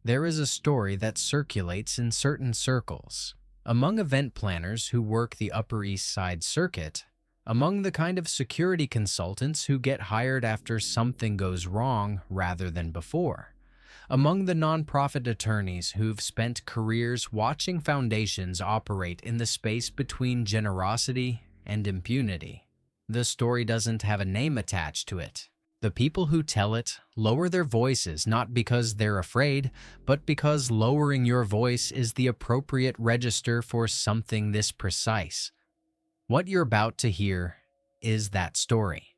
There is a story that circulates in certain circles. Among event planners who work the Upper East Side circuit, among the kind of security consultants who get hired after something goes wrong rather than before, among the nonprofit attorneys who've spent careers watching foundations operate in the space between generosity and impunity. The story doesn't have a name attached to it. The people who tell it lower their voices not because they're afraid, but because lowering your voice is the appropriate register for something this precise. What you're about to hear is that story.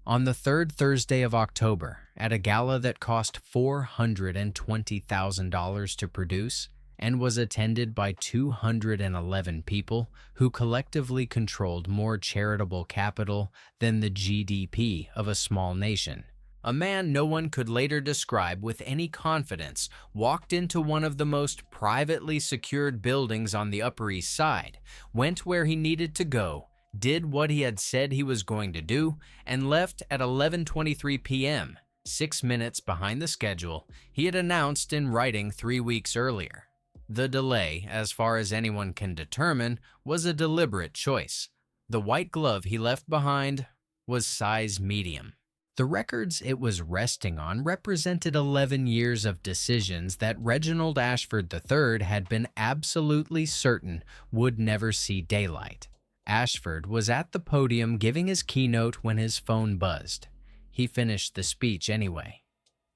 On the third Thursday of October, at a gala that cost $420,000 to produce and was attended by 211 people who collectively controlled more charitable capital than the GDP of a small nation, a man no one could later describe with any confidence walked into one of the most privately secured buildings on the Upper East Side, went where he needed to go, did what he had said he was going to do, and left at 11:23 p.m., 6 minutes behind the schedule he had announced in writing 3 weeks earlier. The delay, as far as anyone can determine, was a deliberate choice. The white glove he left behind was size medium. The records it was resting on represented 11 years of decisions that Reginald Ashford III had been absolutely certain would never see daylight. Ashford was at the podium giving his keynote when his phone buzzed. He finished the speech anyway.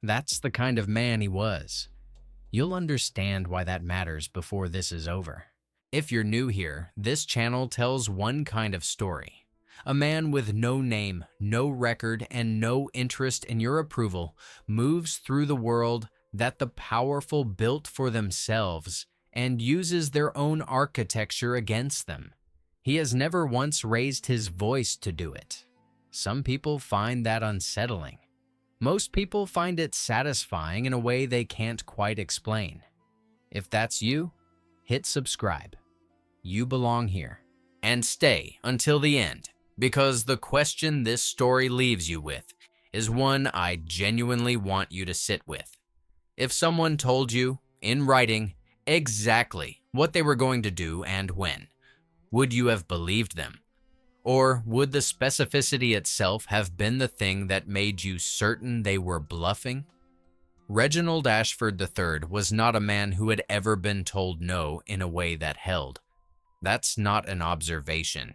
That's the kind of man he was. You'll understand why that matters before this is over. If you're new here, this channel tells one kind of story. A man with no name, no record, and no interest in your approval moves through the world that the powerful built for themselves and uses their own architecture against them. He has never once raised his voice to do it. Some people find that unsettling. Most people find it satisfying in a way they can't quite explain. If that's you, hit subscribe. You belong here. And stay until the end, because the question this story leaves you with is one I genuinely want you to sit with. If someone told you, in writing, exactly what they were going to do and when, would you have believed them? Or would the specificity itself have been the thing that made you certain they were bluffing? Reginald Ashford III was not a man who had ever been told no in a way that held. That's not an observation.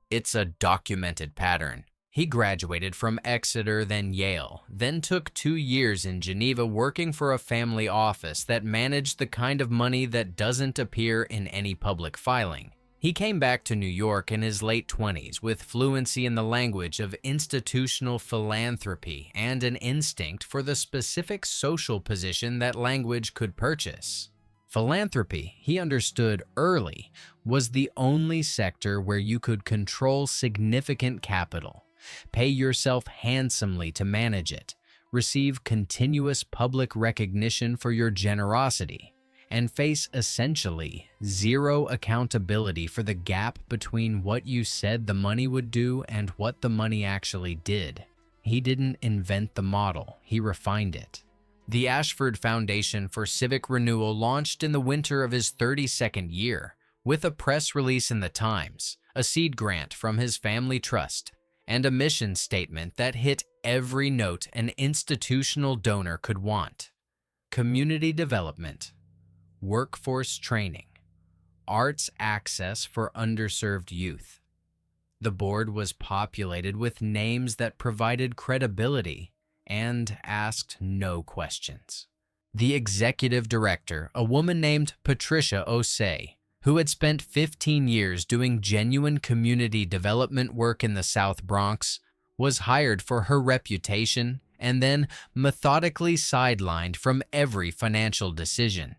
It's a documented pattern. He graduated from Exeter, then Yale, then took 2 years in Geneva working for a family office that managed the kind of money that doesn't appear in any public filing. He came back to New York in his late 20s with fluency in the language of institutional philanthropy and an instinct for the specific social position that language could purchase. Philanthropy, he understood early, was the only sector where you could control significant capital, pay yourself handsomely to manage it, receive continuous public recognition for your generosity, and face essentially zero accountability for the gap between what you said the money would do and what the money actually did. He didn't invent the model, he refined it. The Ashford Foundation for Civic Renewal launched in the winter of his 32nd year, with a press release in the Times, a seed grant from his family trust, and a mission statement that hit every note an institutional donor could want. Community development, workforce training, arts access for underserved youth. The board was populated with names that provided credibility and asked no questions. The executive director, a woman named Patricia Osei, who had spent 15 years doing genuine community development work in the South Bronx, was hired for her reputation and then methodically sidelined from every financial decision.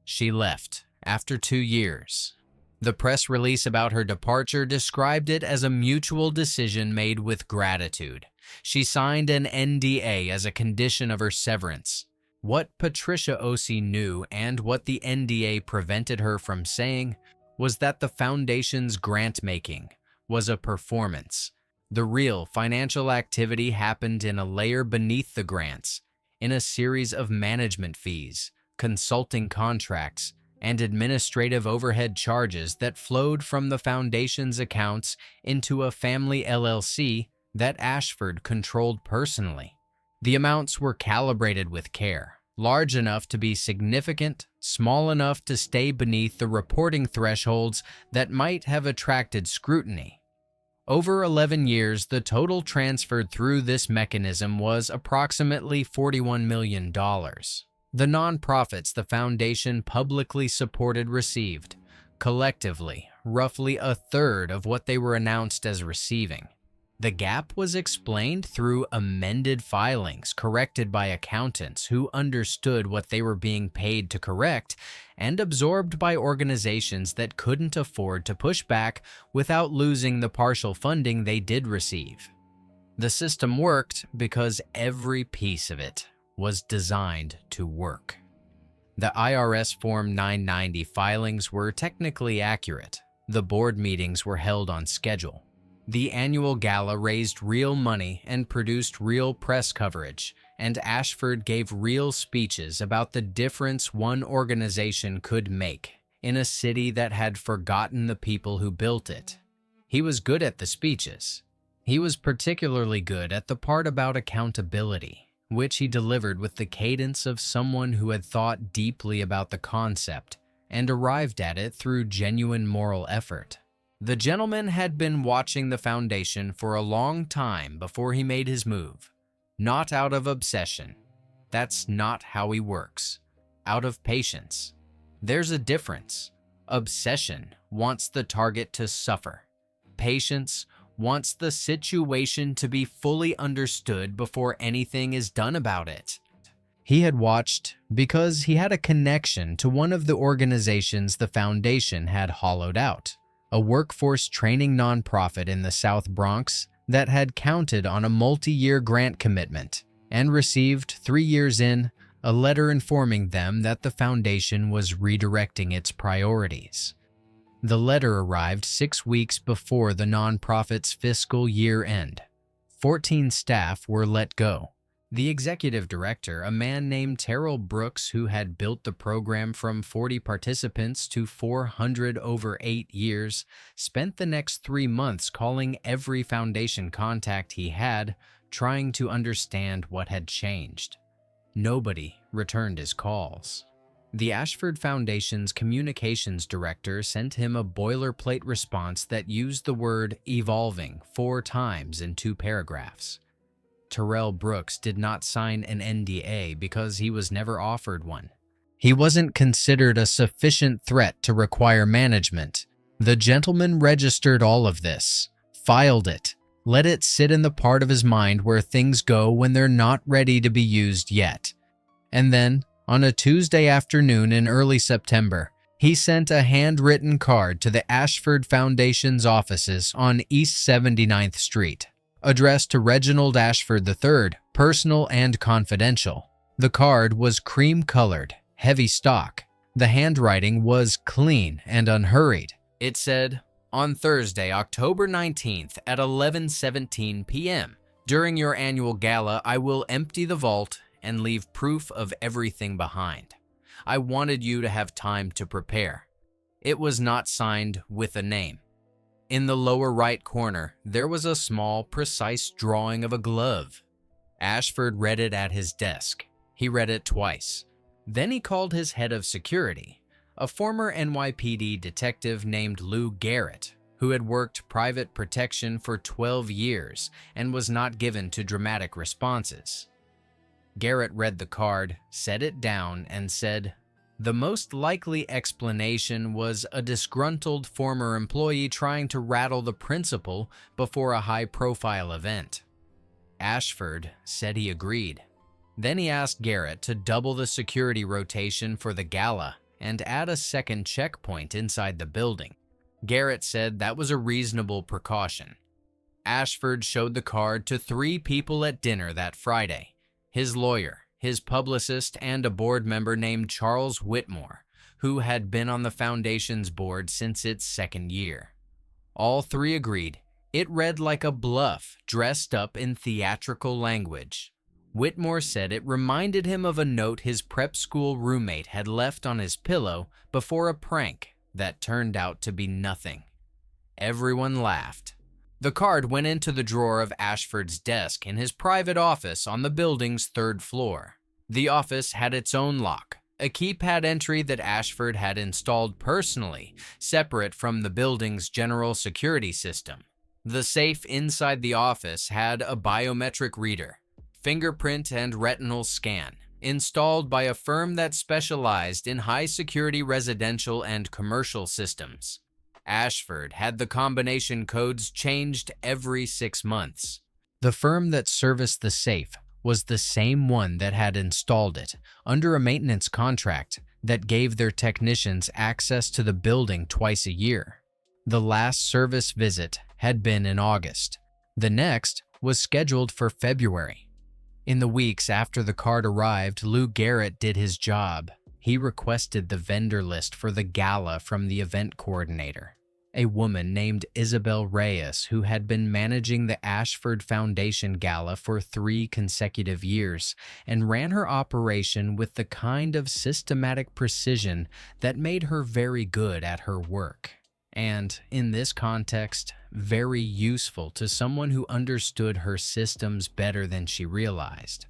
She left after 2 years. The press release about her departure described it as a mutual decision made with gratitude. She signed an NDA as a condition of her severance. What Patricia Osei knew and what the NDA prevented her from saying was that the foundation's grant-making was a performance. The real financial activity happened in a layer beneath the grants, in a series of management fees, consulting contracts, and administrative overhead charges that flowed from the foundation's accounts into a family LLC that Ashford controlled personally. The amounts were calibrated with care, large enough to be significant, small enough to stay beneath the reporting thresholds that might have attracted scrutiny. Over 11 years, the total transferred through this mechanism was approximately $41 million. The nonprofits the foundation publicly supported received, collectively, roughly a third of what they were announced as receiving. The gap was explained through amended filings corrected by accountants who understood what they were being paid to correct, and absorbed by organizations that couldn't afford to push back without losing the partial funding they did receive. The system worked because every piece of it was designed to work. The IRS Form 990 filings were technically accurate. The board meetings were held on schedule. The annual gala raised real money and produced real press coverage, and Ashford gave real speeches about the difference one organization could make in a city that had forgotten the people who built it. He was good at the speeches. He was particularly good at the part about accountability, which he delivered with the cadence of someone who had thought deeply about the concept and arrived at it through genuine moral effort. The gentleman had been watching the foundation for a long time before he made his move. Not out of obsession. That's not how he works. Out of patience. There's a difference. Obsession wants the target to suffer. Patience wants the situation to be fully understood before anything is done about it. He had watched because he had a connection to one of the organizations the foundation had hollowed out. A workforce training nonprofit in the South Bronx that had counted on a multi-year grant commitment and received 3 years in a letter informing them that the foundation was redirecting its priorities. The letter arrived 6 weeks before the nonprofit's fiscal year end. 14 staff were let go. The executive director, a man named Terrell Brooks, who had built the program from 40 participants to 400 over 8 years, spent the next 3 months calling every foundation contact he had, trying to understand what had changed. Nobody returned his calls. The Ashford Foundation's communications director sent him a boilerplate response that used the word evolving 4 times in 2 paragraphs. Terrell Brooks did not sign an NDA because he was never offered one. He wasn't considered a sufficient threat to require management. The gentleman registered all of this, filed it, let it sit in the part of his mind where things go when they're not ready to be used yet. And then, on a Tuesday afternoon in early September, he sent a handwritten card to the Ashford Foundation's offices on East 79th Street. Addressed to Reginald Ashford III, personal and confidential. The card was cream-colored, heavy stock. The handwriting was clean and unhurried. It said, "On Thursday, October 19th at 11:17 p.m. During your annual gala, I will empty the vault and leave proof of everything behind. I wanted you to have time to prepare." It was not signed with a name. In the lower right corner, there was a small, precise drawing of a glove. Ashford read it at his desk. He read it twice. Then he called his head of security, a former NYPD detective named Lou Garrett, who had worked private protection for 12 years and was not given to dramatic responses. Garrett read the card, set it down, and said, "The most likely explanation was a disgruntled former employee trying to rattle the principal before a high-profile event." Ashford said he agreed. Then he asked Garrett to double the security rotation for the gala and add a second checkpoint inside the building. Garrett said that was a reasonable precaution. Ashford showed the card to 3 people at dinner that Friday: his lawyer, his publicist, and a board member named Charles Whitmore, who had been on the foundation's board since its 2nd year. All 3 agreed. It read like a bluff dressed up in theatrical language. Whitmore said it reminded him of a note his prep school roommate had left on his pillow before a prank that turned out to be nothing. Everyone laughed. The card went into the drawer of Ashford's desk in his private office on the building's 3rd floor. The office had its own lock, a keypad entry that Ashford had installed personally, separate from the building's general security system. The safe inside the office had a biometric reader, fingerprint and retinal scan, installed by a firm that specialized in high-security residential and commercial systems. Ashford had the combination codes changed every 6 months. The firm that serviced the safe was the same one that had installed it under a maintenance contract that gave their technicians access to the building twice a year. The last service visit had been in August. The next was scheduled for February. In the weeks after the card arrived, Lou Garrett did his job. He requested the vendor list for the gala from the event coordinator, a woman named Isabel Reyes, who had been managing the Ashford Foundation Gala for 3 consecutive years and ran her operation with the kind of systematic precision that made her very good at her work. And, in this context, very useful to someone who understood her systems better than she realized.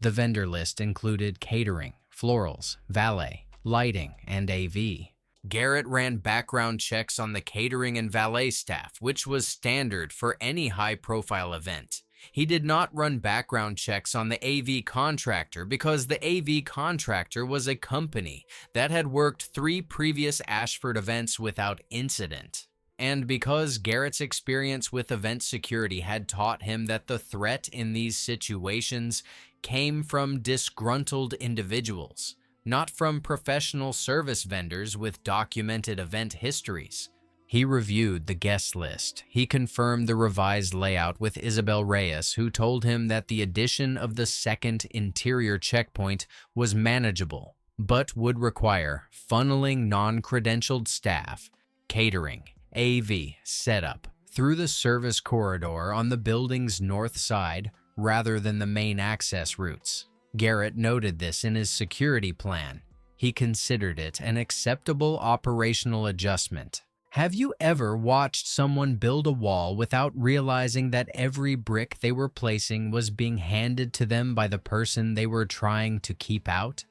The vendor list included catering, florals, valet, lighting, and AV. Garrett ran background checks on the catering and valet staff, which was standard for any high-profile event. He did not run background checks on the AV contractor because the AV contractor was a company that had worked 3 previous Ashford events without incident. And because Garrett's experience with event security had taught him that the threat in these situations came from disgruntled individuals, not from professional service vendors with documented event histories. He reviewed the guest list. He confirmed the revised layout with Isabel Reyes, who told him that the addition of the 2nd interior checkpoint was manageable, but would require funneling non-credentialed staff, catering, AV setup through the service corridor on the building's north side rather than the main access routes. Garrett noted this in his security plan. He considered it an acceptable operational adjustment. Have you ever watched someone build a wall without realizing that every brick they were placing was being handed to them by the person they were trying to keep out?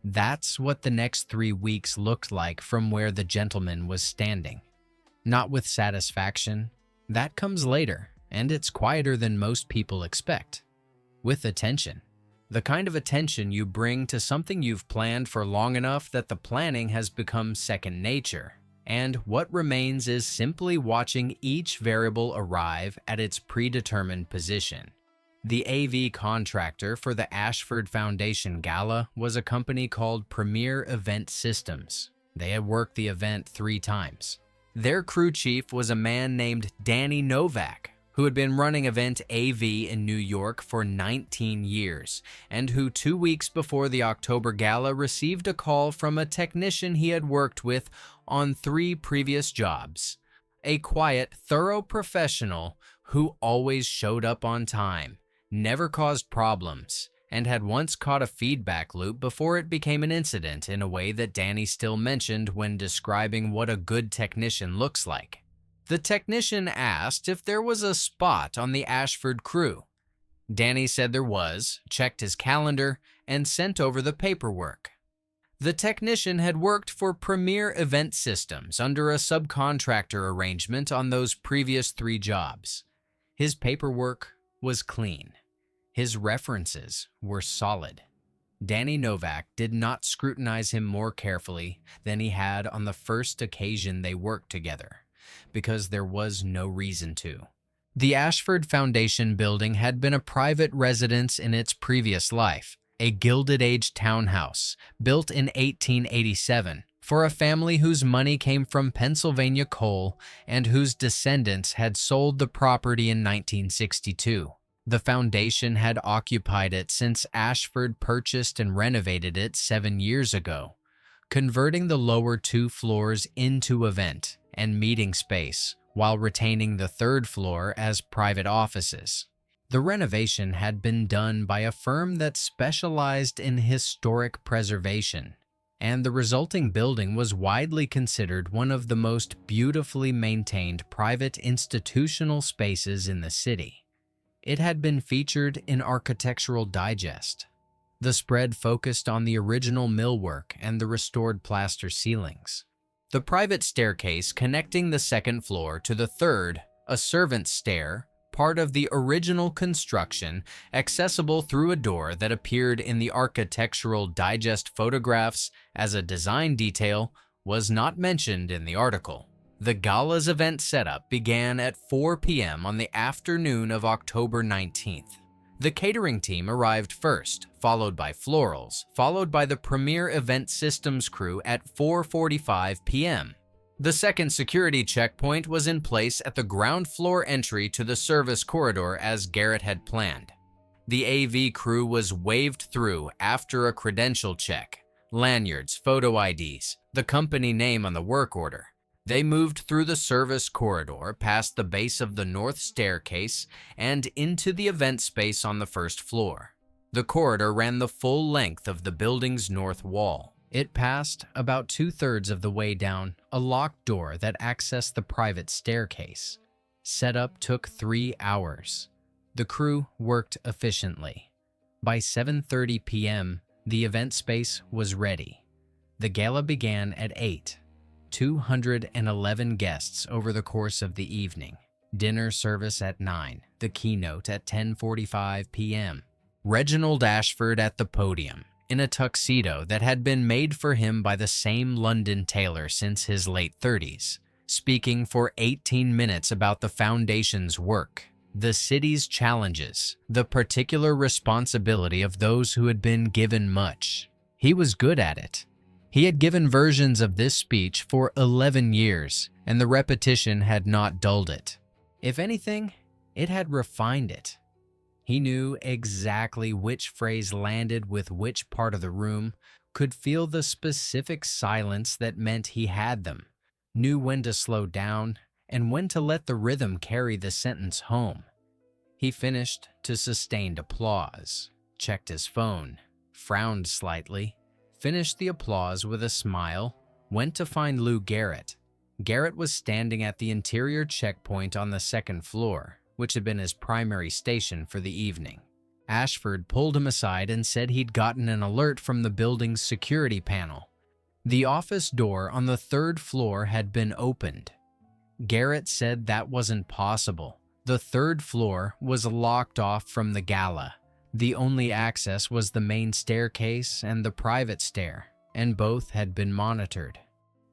That's what the next 3 weeks looked like from where the gentleman was standing. Not with satisfaction. That comes later, and it's quieter than most people expect. With attention. The kind of attention you bring to something you've planned for long enough that the planning has become second nature. And what remains is simply watching each variable arrive at its predetermined position. The AV contractor for the Ashford Foundation Gala was a company called Premier Event Systems. They had worked the event 3 times. Their crew chief was a man named Danny Novak, who had been running event AV in New York for 19 years, and who 2 weeks before the October Gala received a call from a technician he had worked with on 3 previous jobs. A quiet, thorough professional who always showed up on time, never caused problems, and had once caught a feedback loop before it became an incident in a way that Danny still mentioned when describing what a good technician looks like. The technician asked if there was a spot on the Ashford crew. Danny said there was, checked his calendar, and sent over the paperwork. The technician had worked for Premier Event Systems under a subcontractor arrangement on those previous 3 jobs. His paperwork was clean. His references were solid. Danny Novak did not scrutinize him more carefully than he had on the first occasion they worked together, because there was no reason to. The Ashford Foundation building had been a private residence in its previous life, a Gilded Age townhouse built in 1887 for a family whose money came from Pennsylvania coal and whose descendants had sold the property in 1962. The foundation had occupied it since Ashford purchased and renovated it 7 years ago, converting the lower 2 floors into event and meeting space while retaining the 3rd floor as private offices. The renovation had been done by a firm that specialized in historic preservation, and the resulting building was widely considered one of the most beautifully maintained private institutional spaces in the city. It had been featured in Architectural Digest. The spread focused on the original millwork and the restored plaster ceilings. The private staircase connecting the second floor to the third, a servant's stair, part of the original construction, accessible through a door that appeared in the Architectural Digest photographs as a design detail, was not mentioned in the article. The gala's event setup began at 4 p.m. on the afternoon of October 19th. The catering team arrived first, followed by florals, followed by the premier event systems crew at 4:45 p.m. The second security checkpoint was in place at the ground floor entry to the service corridor as Garrett had planned. The AV crew was waved through after a credential check, lanyards, photo IDs, the company name on the work order. They moved through the service corridor, past the base of the north staircase, and into the event space on the first floor. The corridor ran the full length of the building's north wall. It passed about 2/3 of the way down a locked door that accessed the private staircase. Setup took 3 hours. The crew worked efficiently. By 7:30 p.m., the event space was ready. The gala began at 8. 211 guests over the course of the evening. Dinner service at 9. The keynote at 10:45 p.m. Reginald Ashford at the podium, in a tuxedo that had been made for him by the same London tailor since his late 30s, speaking for 18 minutes about the foundation's work, the city's challenges, the particular responsibility of those who had been given much. He was good at it. He had given versions of this speech for 11 years, and the repetition had not dulled it. If anything, it had refined it. He knew exactly which phrase landed with which part of the room, could feel the specific silence that meant he had them, knew when to slow down and when to let the rhythm carry the sentence home. He finished to sustained applause, checked his phone, frowned slightly, finished the applause with a smile, went to find Lou Garrett. Garrett was standing at the interior checkpoint on the second floor, which had been his primary station for the evening. Ashford pulled him aside and said he'd gotten an alert from the building's security panel. The office door on the third floor had been opened. Garrett said that wasn't possible. The third floor was locked off from the gala. The only access was the main staircase and the private stair, and both had been monitored.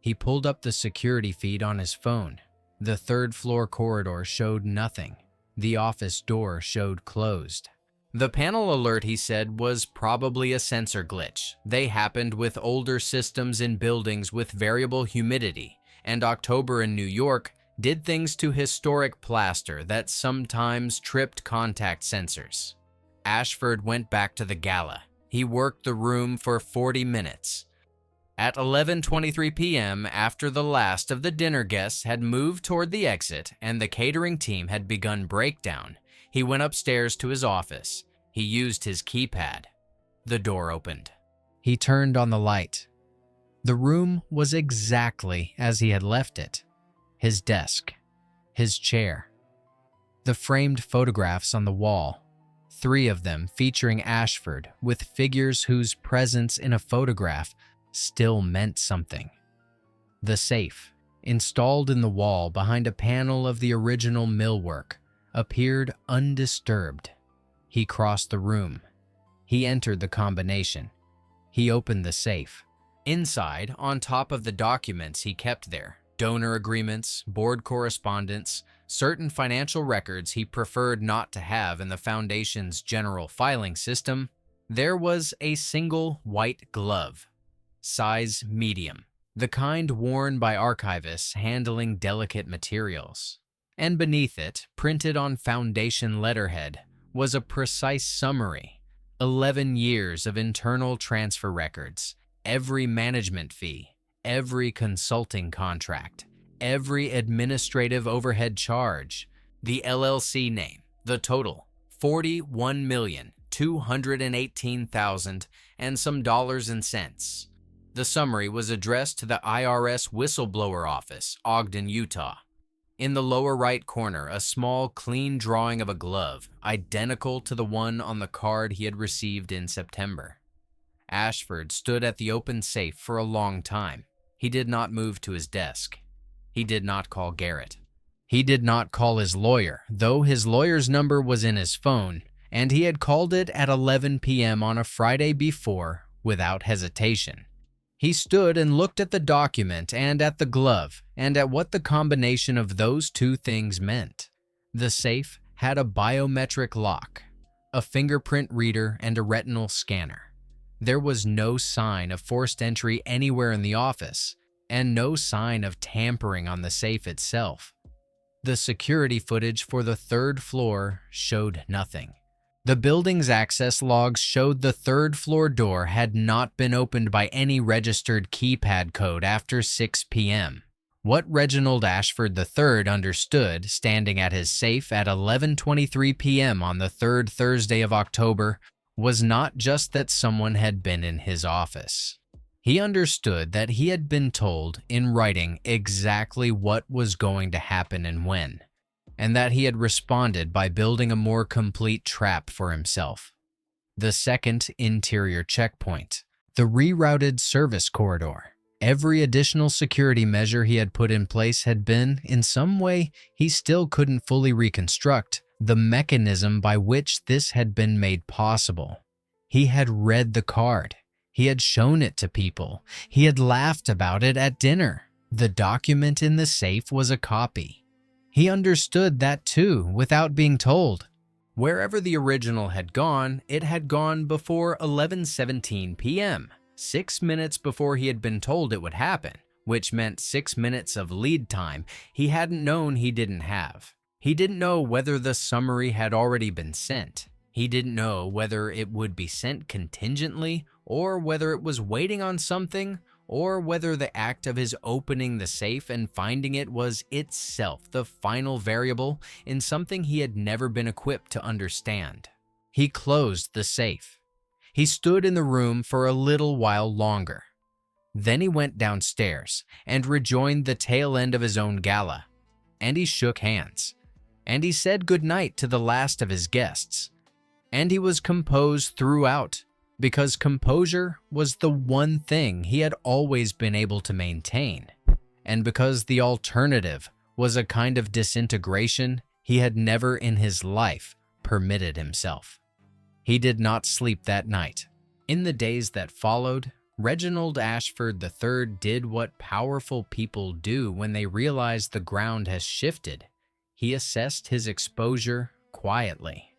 He pulled up the security feed on his phone. The third floor corridor showed nothing. The office door showed closed. The panel alert, he said, was probably a sensor glitch. They happened with older systems in buildings with variable humidity, and October in New York did things to historic plaster that sometimes tripped contact sensors. Ashford went back to the gala. He worked the room for 40 minutes. At 11:23 p.m., after the last of the dinner guests had moved toward the exit and the catering team had begun breakdown, he went upstairs to his office. He used his keypad. The door opened. He turned on the light. The room was exactly as he had left it. His desk, his chair, the framed photographs on the wall, 3 of them featuring Ashford with figures whose presence in a photograph still meant something. The safe, installed in the wall behind a panel of the original millwork, appeared undisturbed. He crossed the room. He entered the combination. He opened the safe. Inside, on top of the documents he kept there, donor agreements, board correspondence, certain financial records he preferred not to have in the Foundation's general filing system, there was a single white glove, size medium, the kind worn by archivists handling delicate materials. And beneath it, printed on Foundation letterhead, was a precise summary: 11 years of internal transfer records, every management fee, every consulting contract, every administrative overhead charge, the LLC name, the total, $41,218,000 and some dollars and cents. The summary was addressed to the IRS Whistleblower Office, Ogden, Utah. In the lower right corner, a small, clean drawing of a glove, identical to the one on the card he had received in September. Ashford stood at the open safe for a long time. He did not move to his desk. He did not call Garrett. He did not call his lawyer, though his lawyer's number was in his phone, and he had called it at 11 p.m. on a Friday before, without hesitation. He stood and looked at the document and at the glove and at what the combination of those two things meant. The safe had a biometric lock, a fingerprint reader, and a retinal scanner. There was no sign of forced entry anywhere in the office, and no sign of tampering on the safe itself. The security footage for the third floor showed nothing. The building's access logs showed the third-floor door had not been opened by any registered keypad code after 6 p.m. What Reginald Ashford III understood, standing at his safe at 11:23 p.m. on the third Thursday of October, was not just that someone had been in his office. He understood that he had been told in writing exactly what was going to happen and when, and that he had responded by building a more complete trap for himself. The second interior checkpoint, the rerouted service corridor. Every additional security measure he had put in place had been, in some way, he still couldn't fully reconstruct, the mechanism by which this had been made possible. He had read the card. He had shown it to people. He had laughed about it at dinner. The document in the safe was a copy. He understood that too, without being told. Wherever the original had gone, it had gone before 11:17 p.m., 6 minutes before he had been told it would happen, which meant 6 minutes of lead time he hadn't known he didn't have. He didn't know whether the summary had already been sent. He didn't know whether it would be sent contingently, or whether it was waiting on something, or whether the act of his opening the safe and finding it was itself the final variable in something he had never been equipped to understand. He closed the safe. He stood in the room for a little while longer. Then he went downstairs and rejoined the tail end of his own gala, and he shook hands, and he said goodnight to the last of his guests, and he was composed throughout, because composure was the one thing he had always been able to maintain, and because the alternative was a kind of disintegration he had never in his life permitted himself. He did not sleep that night. In the days that followed, Reginald Ashford III did what powerful people do when they realize the ground has shifted. He assessed his exposure quietly.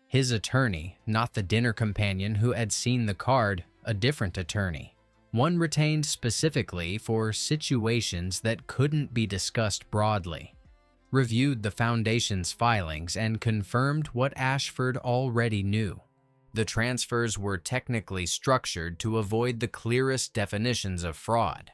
His attorney, not the dinner companion who had seen the card, a different attorney, one retained specifically for situations that couldn't be discussed broadly, reviewed the Foundation's filings and confirmed what Ashford already knew. The transfers were technically structured to avoid the clearest definitions of fraud,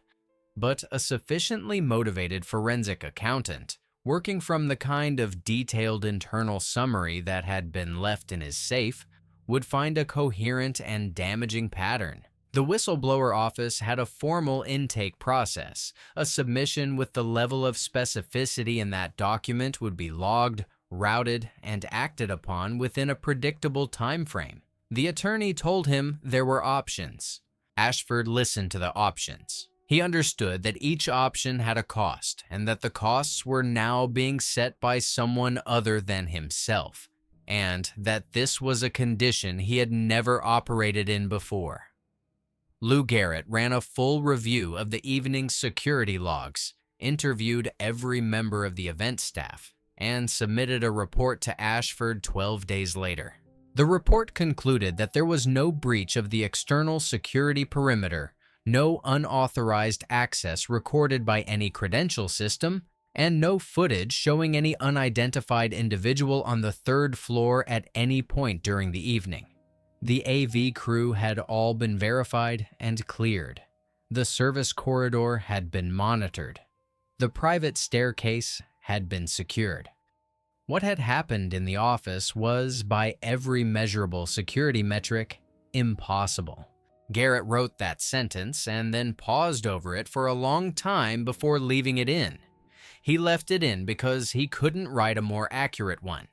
but a sufficiently motivated forensic accountant, working from the kind of detailed internal summary that had been left in his safe, would find a coherent and damaging pattern. The whistleblower office had a formal intake process. A submission with the level of specificity in that document would be logged, routed, and acted upon within a predictable time frame. The attorney told him there were options. Ashford listened to the options. He understood that each option had a cost, and that the costs were now being set by someone other than himself, and that this was a condition he had never operated in before. Lou Garrett ran a full review of the evening's security logs, interviewed every member of the event staff, and submitted a report to Ashford 12 days later. The report concluded that there was no breach of the external security perimeter, no unauthorized access recorded by any credential system, and no footage showing any unidentified individual on the third floor at any point during the evening. The AV crew had all been verified and cleared. The service corridor had been monitored. The private staircase had been secured. What had happened in the office was, by every measurable security metric, impossible. Garrett wrote that sentence and then paused over it for a long time before leaving it in. He left it in because he couldn't write a more accurate one.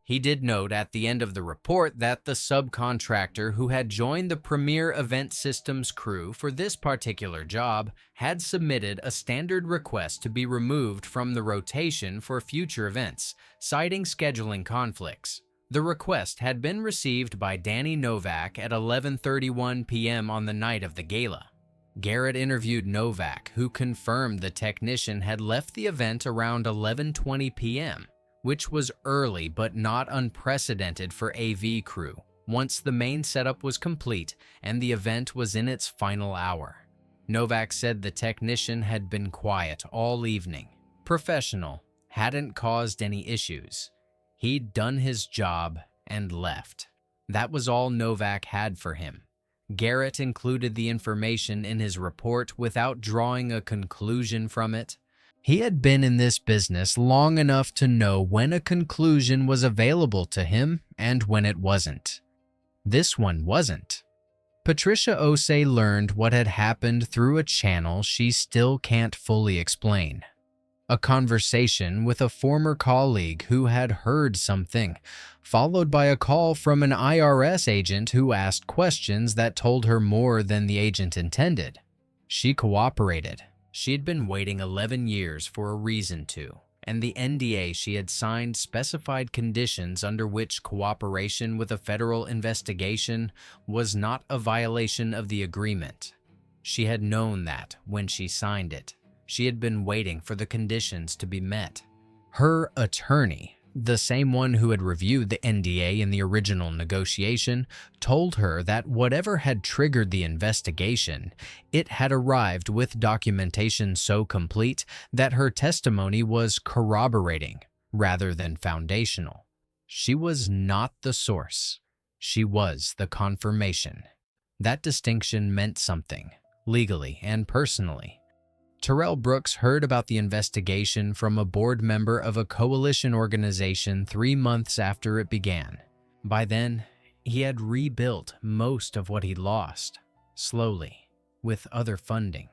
He did note at the end of the report that the subcontractor who had joined the Premier Event Systems crew for this particular job had submitted a standard request to be removed from the rotation for future events, citing scheduling conflicts. The request had been received by Danny Novak at 11:31 p.m. on the night of the gala. Garrett interviewed Novak, who confirmed the technician had left the event around 11:20 p.m., which was early but not unprecedented for AV crew, once the main setup was complete and the event was in its final hour. Novak said the technician had been quiet all evening, professional, hadn't caused any issues. He'd done his job and left. That was all Novak had for him. Garrett included the information in his report without drawing a conclusion from it. He had been in this business long enough to know when a conclusion was available to him and when it wasn't. This one wasn't. Patricia Osei learned what had happened through a channel she still can't fully explain. A conversation with a former colleague who had heard something, followed by a call from an IRS agent who asked questions that told her more than the agent intended. She cooperated. She'd been waiting 11 years for a reason to, and the NDA she had signed specified conditions under which cooperation with a federal investigation was not a violation of the agreement. She had known that when she signed it. She had been waiting for the conditions to be met. Her attorney, the same one who had reviewed the NDA in the original negotiation, told her that whatever had triggered the investigation, it had arrived with documentation so complete that her testimony was corroborating rather than foundational. She was not the source. She was the confirmation. That distinction meant something, legally and personally. Terrell Brooks heard about the investigation from a board member of a coalition organization 3 months after it began. By then, he had rebuilt most of what he lost, slowly, with other funding,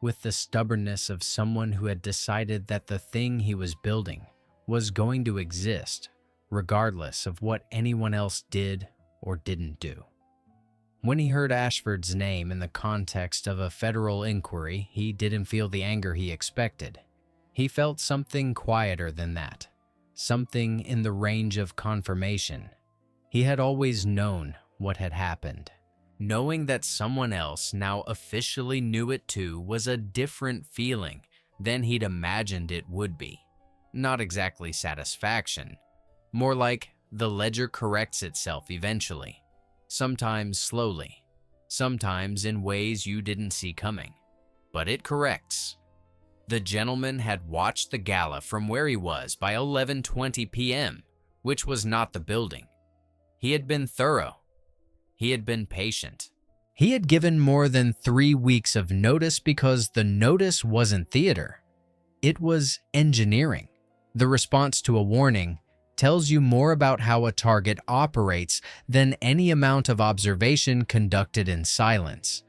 with the stubbornness of someone who had decided that the thing he was building was going to exist, regardless of what anyone else did or didn't do. When he heard Ashford's name in the context of a federal inquiry, he didn't feel the anger he expected. He felt something quieter than that, something in the range of confirmation. He had always known what had happened. Knowing that someone else now officially knew it too was a different feeling than he'd imagined it would be. Not exactly satisfaction, more like the ledger corrects itself eventually. Sometimes slowly, sometimes in ways you didn't see coming, but it corrects. The gentleman had watched the gala from where he was by 11:20 p.m., which was not the building. He had been thorough. He had been patient. He had given more than 3 weeks of notice because the notice wasn't theater. It was engineering. The response to a warning tells you more about how a target operates than any amount of observation conducted in silence.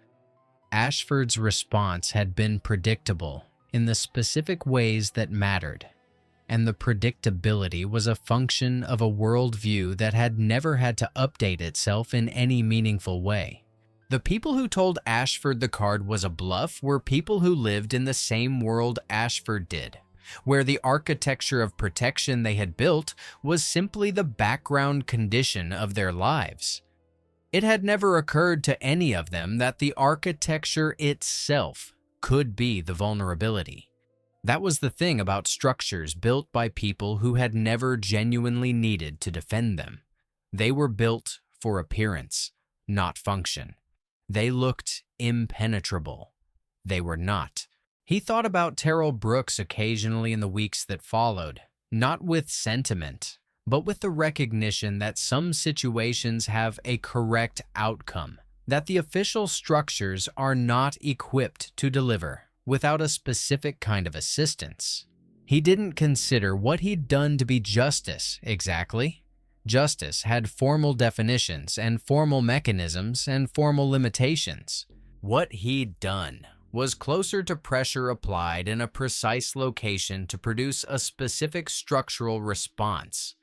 Ashford's response had been predictable in the specific ways that mattered, and the predictability was a function of a worldview that had never had to update itself in any meaningful way. The people who told Ashford the card was a bluff were people who lived in the same world Ashford did, where the architecture of protection they had built was simply the background condition of their lives. It had never occurred to any of them that the architecture itself could be the vulnerability. That was the thing about structures built by people who had never genuinely needed to defend them. They were built for appearance, not function. They looked impenetrable. They were not. He thought about Terrell Brooks occasionally in the weeks that followed, not with sentiment, but with the recognition that some situations have a correct outcome, that the official structures are not equipped to deliver without a specific kind of assistance. He didn't consider what he'd done to be justice, exactly. Justice had formal definitions and formal mechanisms and formal limitations. What he'd done was closer to pressure applied in a precise location to produce a specific structural response.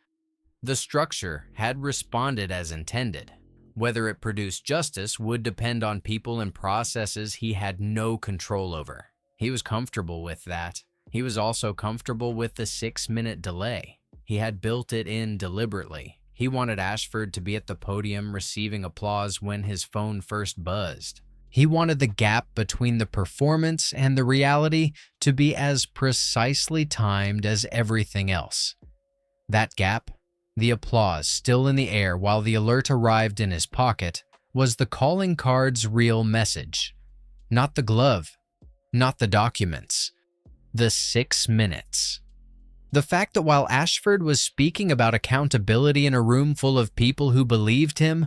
The structure had responded as intended. Whether it produced justice would depend on people and processes he had no control over. He was comfortable with that. He was also comfortable with the 6-minute delay. He had built it in deliberately. He wanted Ashford to be at the podium receiving applause when his phone first buzzed. He wanted the gap between the performance and the reality to be as precisely timed as everything else. That gap, the applause still in the air while the alert arrived in his pocket, was the calling card's real message. Not the glove, not the documents. The 6 minutes. The fact that while Ashford was speaking about accountability in a room full of people who believed him,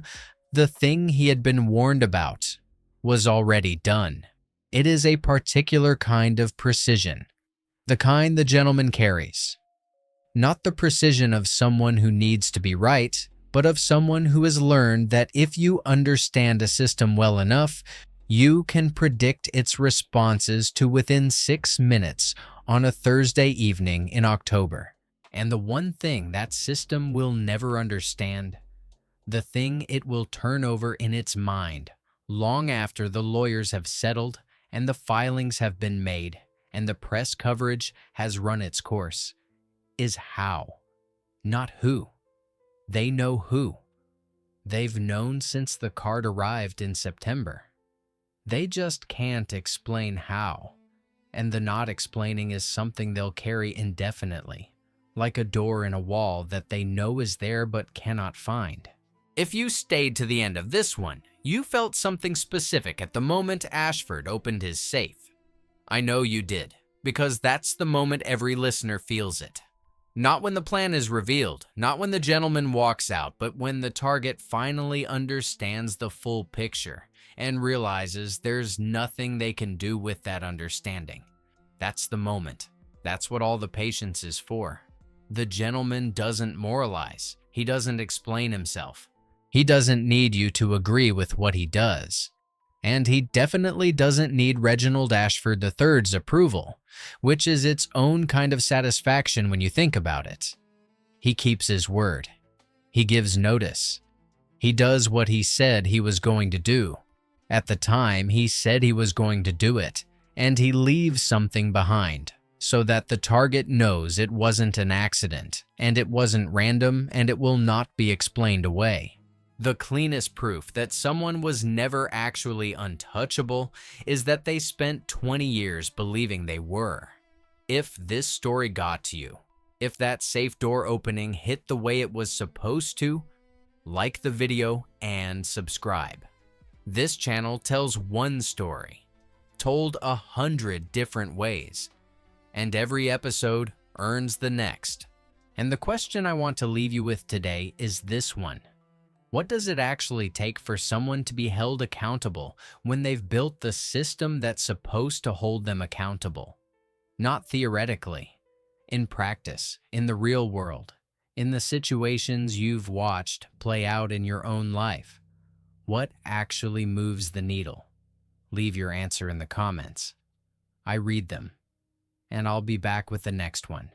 the thing he had been warned about was already done. It is a particular kind of precision, the kind the gentleman carries. Not the precision of someone who needs to be right, but of someone who has learned that if you understand a system well enough, you can predict its responses to within 6 minutes on a Thursday evening in October. And the one thing that system will never understand, the thing it will turn over in its mind long after the lawyers have settled and the filings have been made and the press coverage has run its course, is how, not who. They know who. They've known since the card arrived in September. They just can't explain how, and the not explaining is something they'll carry indefinitely, like a door in a wall that they know is there but cannot find. If you stayed to the end of this one, you felt something specific at the moment Ashford opened his safe. I know you did, because that's the moment every listener feels it. Not when the plan is revealed, not when the gentleman walks out, but when the target finally understands the full picture and realizes there's nothing they can do with that understanding. That's the moment. That's what all the patience is for. The gentleman doesn't moralize. He doesn't explain himself. He doesn't need you to agree with what he does. And he definitely doesn't need Reginald Ashford III's approval, which is its own kind of satisfaction when you think about it. He keeps his word. He gives notice. He does what he said he was going to do. At the time, he said he was going to do it, and he leaves something behind so that the target knows it wasn't an accident, and it wasn't random, and it will not be explained away. The cleanest proof that someone was never actually untouchable is that they spent 20 years believing they were. If this story got to you, if that safe door opening hit the way it was supposed to, like the video and subscribe. This channel tells one story, told 100 different ways, and every episode earns the next. And the question I want to leave you with today is this one. What does it actually take for someone to be held accountable when they've built the system that's supposed to hold them accountable? Not theoretically, in practice, in the real world, in the situations you've watched play out in your own life. What actually moves the needle? Leave your answer in the comments. I read them, and I'll be back with the next one.